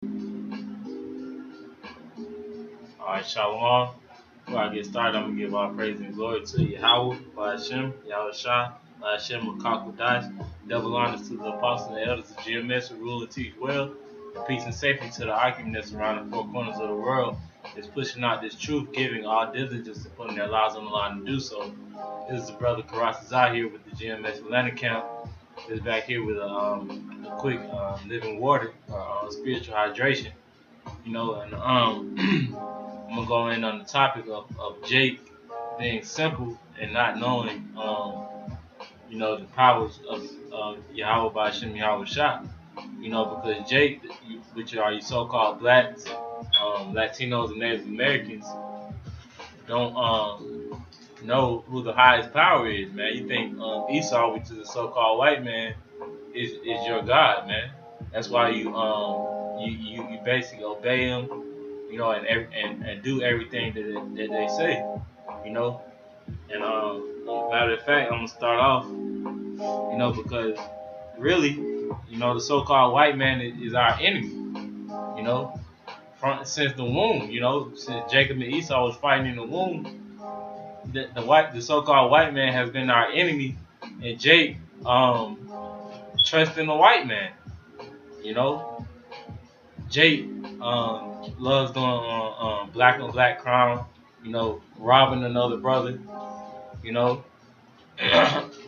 Alright, Shalom. Before I get started, I'm going to give all praise and glory to Yahweh, Hashem, Yahweh Shah, Hashem, Makakudash. Double honors to the apostles and elders of GMS who rule and teach well. And peace and safety to the argument that's around the four corners of the world is pushing out this truth, giving all diligence to putting their lives on the line to do so. This is the brother Karasazar here with the GMS Atlanta camp. Is back here with a quick living water, spiritual hydration. And I'm gonna go in on the topic of Jake being simple and not knowing, the powers of Yahweh Bashim Yahweh Shah. Because Jake, which are you so-called blacks, Latinos, and Native Americans, don't know who the highest power is, man. You think Esau, which is a so-called white man, is your God, man. That's why you basically obey him, and do everything that they say, And matter of fact, I'm gonna start off, because really, the so-called white man is our enemy, since the womb, since Jacob and Esau was fighting in the womb, the so-called white man has been our enemy, and Jake trusts in the white man, Jake loves doing black on black crime, robbing another brother,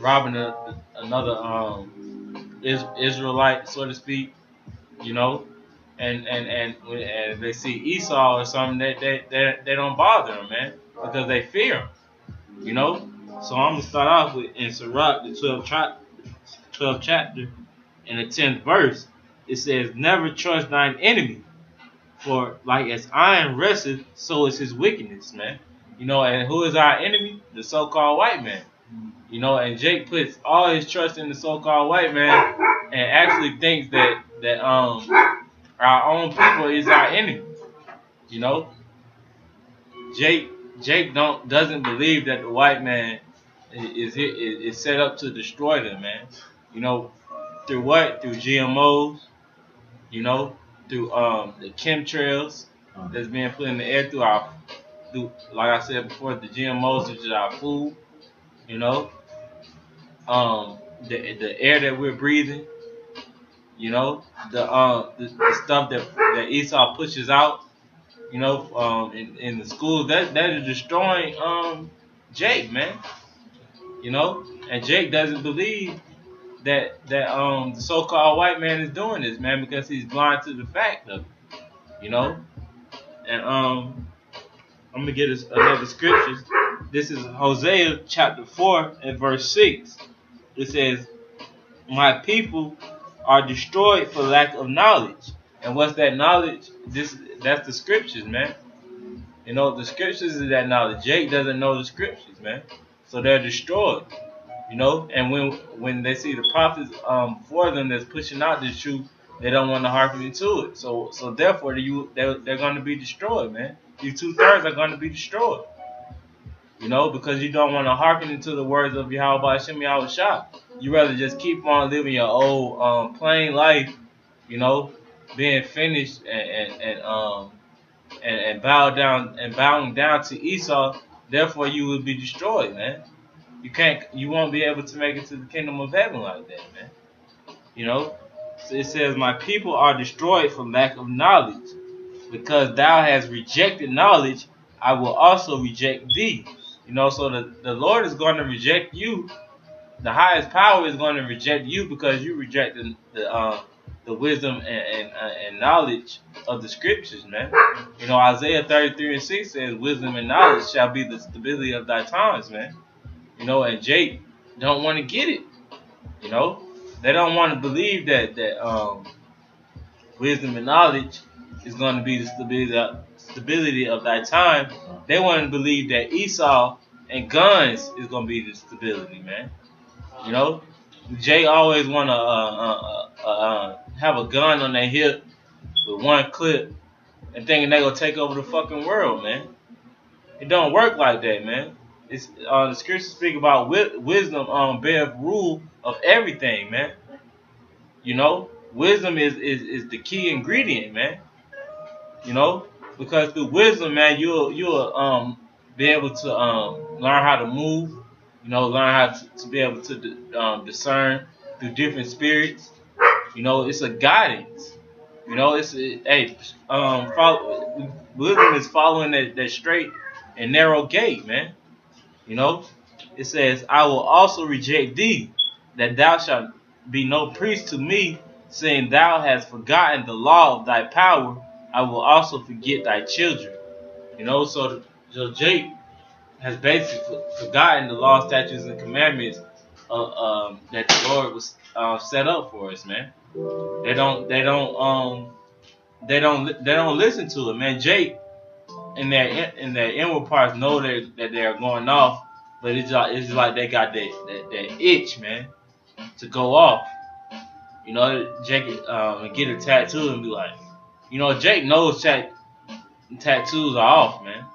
robbing another Israelite, so to speak, and they see Esau or something, they don't bother him, man, because they fear him, So I'm gonna start off with in Sirach, the 12th chapter, in the 10th verse. It says, "Never trust thine enemy, for like as iron rusteth, so is his wickedness," man. And who is our enemy? The so-called white man. And Jake puts all his trust in the so-called white man, and actually thinks that our own people is our enemy. Jake doesn't believe that the white man is set up to destroy them, man. Through what? Through GMOs. Through the chemtrails that's being put in the air through, like I said before, the GMOs, which is our food. The air that we're breathing. The stuff that Esau pushes out. In the schools that is destroying Jake, man. And Jake doesn't believe that the so-called white man is doing this, man, because he's blind to the fact of it, And I'm gonna get us another scripture. This is Hosea chapter 4 and verse 6. It says, "My people are destroyed for lack of knowledge." And what's that knowledge? That's the scriptures, man. The scriptures is that knowledge. Jake doesn't know the scriptures, man. So they're destroyed. And when they see the prophets for them that's pushing out this truth, they don't want to hearken into it. So therefore they're going to be destroyed, man. These 2/3 are going to be destroyed. Because you don't want to hearken into the words of Yahweh Hashem Yahweh Shah. You rather just keep on living your old plain life, being finished and bowing down to Esau. Therefore you will be destroyed, man. You won't be able to make it to the kingdom of heaven like that, man. So it says, "My people are destroyed for lack of knowledge. Because thou hast rejected knowledge, I will also reject thee." So the Lord is going to reject you. The highest power is going to reject you because you rejected the wisdom and knowledge of the scriptures, man. Isaiah 33 and 6 says, "Wisdom and knowledge shall be the stability of thy times," man. And Jake don't want to get it. They don't want to believe that wisdom and knowledge is going to be the stability of thy time. They want to believe that Esau and guns is going to be the stability, man. Jay always want to have a gun on their hip with one clip and thinking they're going to take over the fucking world, man. It don't work like that, man. It's the scriptures speak about wisdom bear rule of everything, man. wisdom is the key ingredient, man. You know, because through wisdom, man, you'll be able to learn how to move. You know, learn how to be able to discern through different spirits. You know, it's a guidance. You know, wisdom is following that straight and narrow gate, man. You know, it says, "I will also reject thee, that thou shalt be no priest to me, saying thou hast forgotten the law of thy power. I will also forget thy children." You know, so Jake has basically forgotten the law, statutes, and commandments that the Lord was set up for us, man. They don't listen to it, man. Jake in their inward parts know that they're going off, but it's like they got that itch, man, to go off. You know, Jake get a tattoo and be like, you know, Jake knows tattoos are off, man.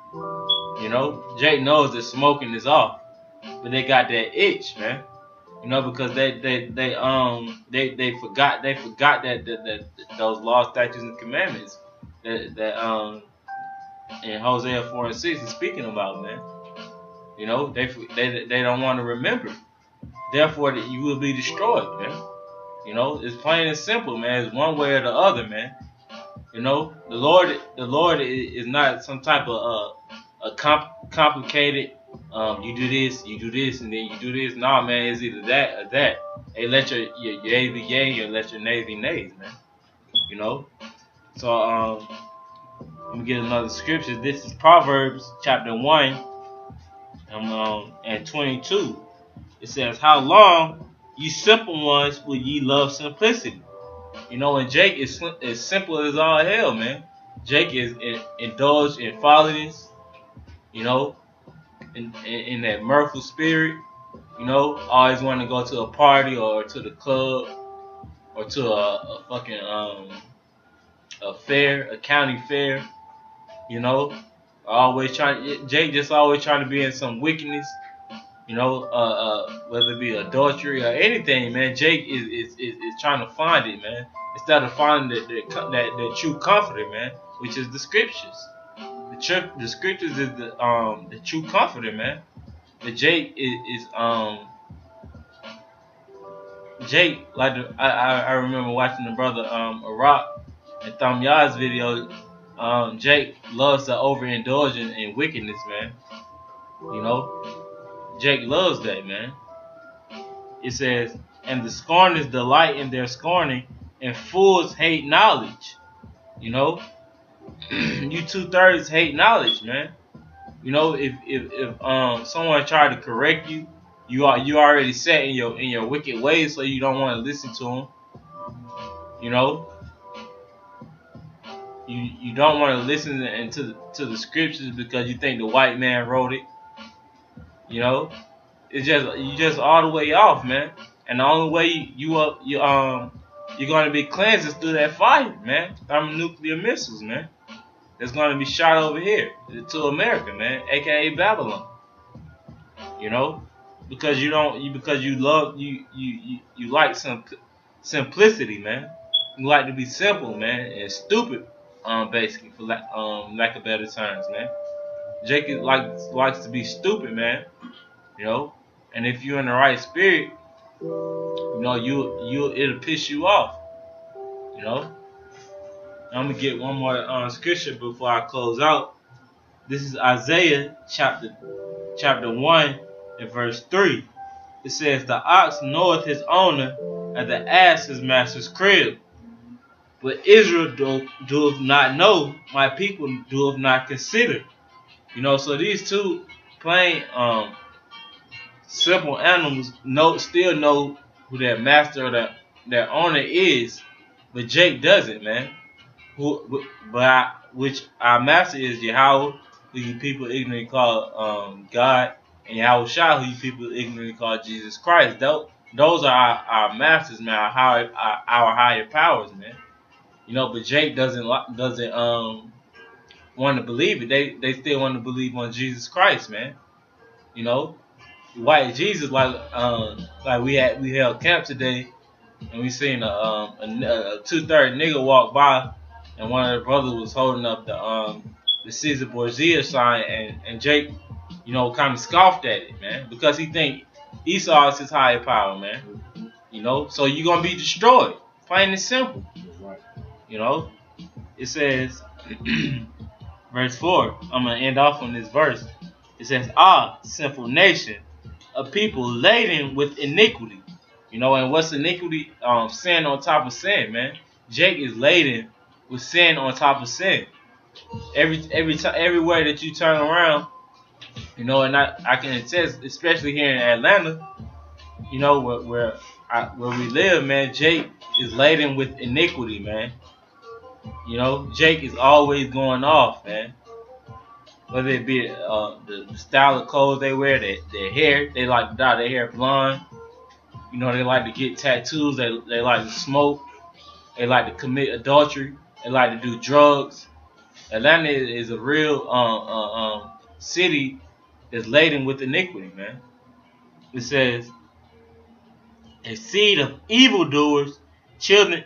You know, Jake knows that smoking is off, but they got that itch, man. You know, because they forgot that those laws, statutes, and commandments that in Hosea 4:6 is speaking about, man. You know, they don't want to remember. Therefore, that you will be destroyed, man. You know, it's plain and simple, man. It's one way or the other, man. You know, the Lord is not some type of complicated. You do this, and then you do this. Nah, man, it's either that or that. Hey, let your yay be yay, or let your nay be nays, man. You know. So let me get another scripture. This is Proverbs chapter 1 and 22. It says, "How long, you simple ones, will ye love simplicity?" You know, and Jake is simple as all hell, man. Jake is indulged in folliness, you know, in that mirthful spirit, you know, always want to go to a party or to the club or to a fucking a fair, a county fair, you know. Jake just always trying to be in some wickedness, you know, whether it be adultery or anything, man. Jake is trying to find it, man, instead of finding that true comforter, man, which is the scriptures. The scriptures is the true comforter, man. But Jake is Jake, like I remember watching the brother Iraq and Thumb Yah's video. Jake loves to overindulge in wickedness, man. You know, Jake loves that, man. It says, "And the scorners delight in their scorning, and fools hate knowledge." You know, you 2/3 hate knowledge, man. You know, if someone tried to correct you, you already set in your wicked ways, so you don't want to listen to them. You know, you don't want to listen to the scriptures because you think the white man wrote it. You know, you just all the way off, man. And the only way you're gonna be cleansed is through that fire, man. Thermonuclear missiles, man. It's gonna be shot over here to America, man, aka Babylon. You know, because you like some simplicity, man. You like to be simple, man, and stupid, basically, for lack of better terms, man. Jake likes to be stupid, man. You know, and if you're in the right spirit, you know, it'll piss you off. You know. I'm gonna get one more scripture before I close out. This is Isaiah chapter 1 and verse 3. It says, "The ox knoweth his owner, and the ass his master's crib. But Israel doeth not know, my people doeth not consider." You know, so these two plain simple animals still know who their master or their owner is, but Jake doesn't, man. Which our master is Yahweh, who you people ignorantly call God, and Yahweh Shah, who you people ignorantly call Jesus Christ. Those are our masters, man. Our higher powers, man. You know, but Jake doesn't want to believe it. They still want to believe on Jesus Christ, man. You know, white Jesus, like we held camp today. and we seen a 2-3 nigga walk by, and one of the brothers was holding up the Caesar Borgia sign, and Jake, kind of scoffed at it, man, because he think Esau is his higher power, man. So you're gonna be destroyed, plain and simple. It says, verse 4. I'm gonna end off on this verse. It says, sinful nation, a people laden with iniquity. And what's iniquity? Sin on top of sin, man. Jake is laden with sin on top of sin. Everywhere that you turn around, and I can attest, especially here in Atlanta, where we live, man. Jake is laden with iniquity, man. Jake is always going off, man. Whether it be the style of clothes they wear, their hair, they like to dye their hair blonde. They like to get tattoos. They like to smoke. They like to commit adultery. They like to do drugs. Atlanta is a real city that's laden with iniquity, man. It says, a seed of evildoers, children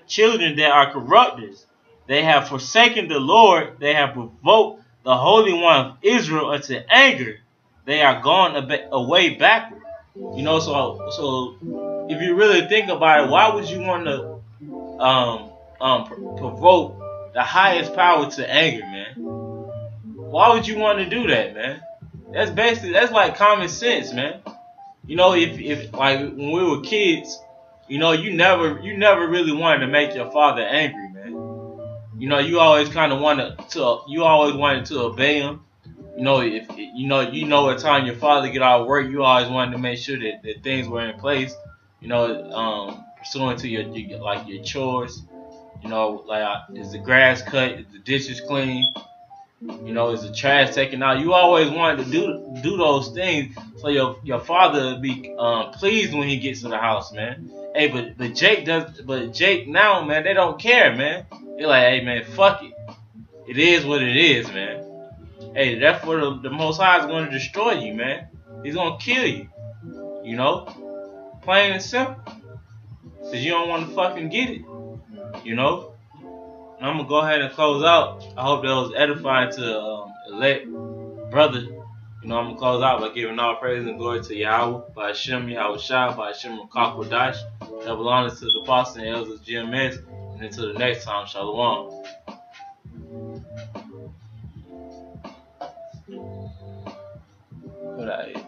that are corrupters. They have forsaken the Lord. They have provoked the Holy One of Israel unto anger. They are gone away backward. So if you really think about it, why would you want to provoke the highest power to anger, man? Why would you want to do that, man? That's like common sense, man. If like when we were kids, you never really wanted to make your father angry, man. You always kind of wanted to obey him. If what time your father get out of work, you always wanted to make sure that things were in place. Pursuant to your chores. Is the grass cut? Is the dishes clean? Is the trash taken out? You always wanted to do those things so your father would be pleased when he gets to the house, man. Hey, but Jake now, man, they don't care, man. They're like, hey, man, fuck it. It is what it is, man. Hey, that's what the Most High is going to destroy you, man. He's going to kill you. Plain and simple. Because you don't want to fucking get it. I'm going to go ahead and close out. I hope that was edifying to elect brother. I'm going to close out by giving all praise and glory to Yahweh, by Hashem, Yahweh Shah, by Hashem, Kakwadash. Double honor to the apostle and elders of GMS. And until the next time, Shalom. What I